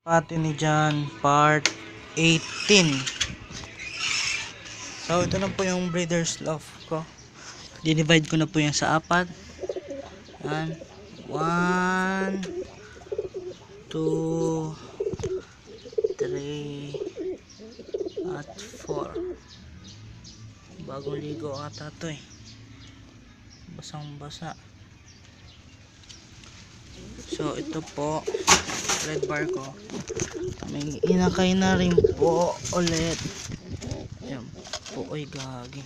Pati ni John part 18. So ito na po yung breeder's loft ko. Dinivide ko na po yan sa apat. Yan. 1 2 3 at 4. Bagong ligo ata to eh. Basang basa. So ito po red bar ko. May inakay na rin po ulit. Yan po. Ay gagi.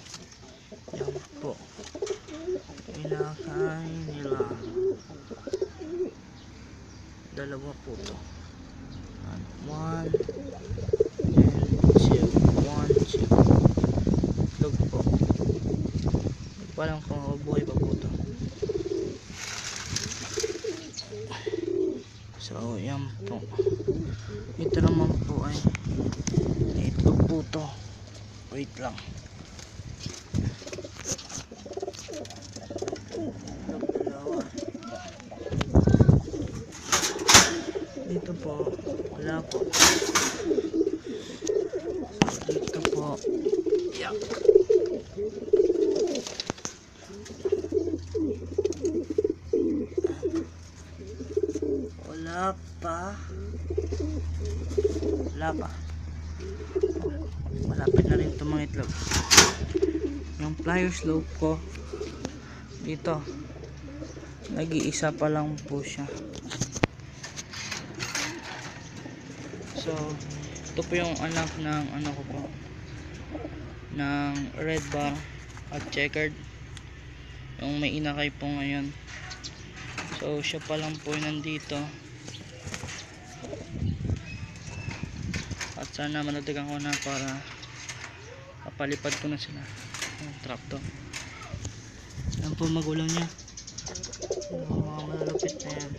Yan po. Inakay nila. Dalawa po to. 1 and 2. 1, 2. Log po. Parang kung buhay pa po to. So yan po. Ito naman po ay itlog po to. Wait lang. Dito po wala po. So, dito po yeah. Wala pa. Malapit na rin itong mga itlog. Yung pliers loaf ko dito nag-iisa pa lang po siya. So ito po yung anak ng ano ko po, ng red bar at checkered, yung may inakay po ngayon. So siya pa lang po yung nandito. At sana managdagan ko na para papalipad ko na sila yung trap to. Yan po magulang niya. Mga malalupit na yan.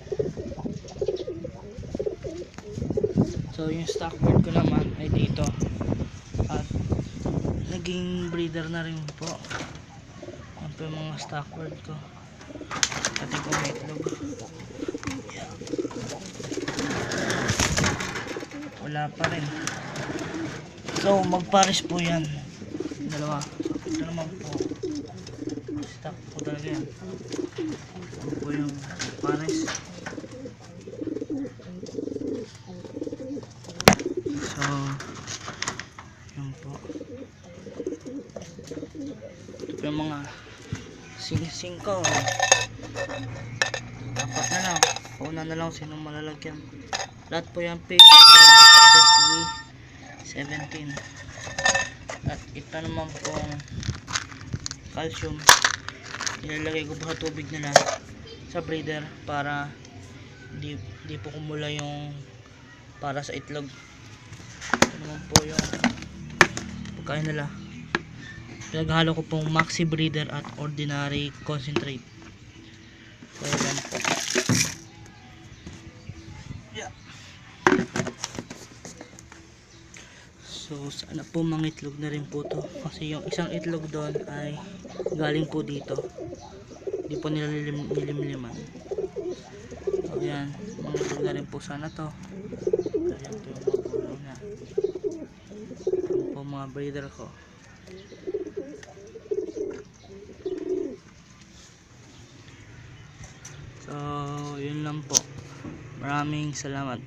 So yung stock bird ko naman ay dito. At naging breeder na rin po. Yan po yung mga stock bird ko. Pati po may itlog. Yeah. Wala pa rin. So magpares po yan. Dalawa. So ito naman po stock po talaga yan. Ito po yung pares. So yan po. Ito po yung mga sing-sing ko. Dapat na lang. Una na lang sinong malalagyan. Lahat po yan page 17. At ito naman pong calcium, ilalagay ko po sa tubig nila sa breeder para di po kumula yung para sa itlog. Ito naman po yung pagkain nila. Pinaghalo ko pong maxi breeder at ordinary concentrate. So yan po. Yeah. So sana po mangitlog na rin po to, kasi yung isang itlog doon ay galing po dito, hindi po nila nilimliman. So yan, mangitlog na rin po sana to. Ayan po yung magulang na. Ayan po mga breeder ko. So yun lang po, maraming salamat.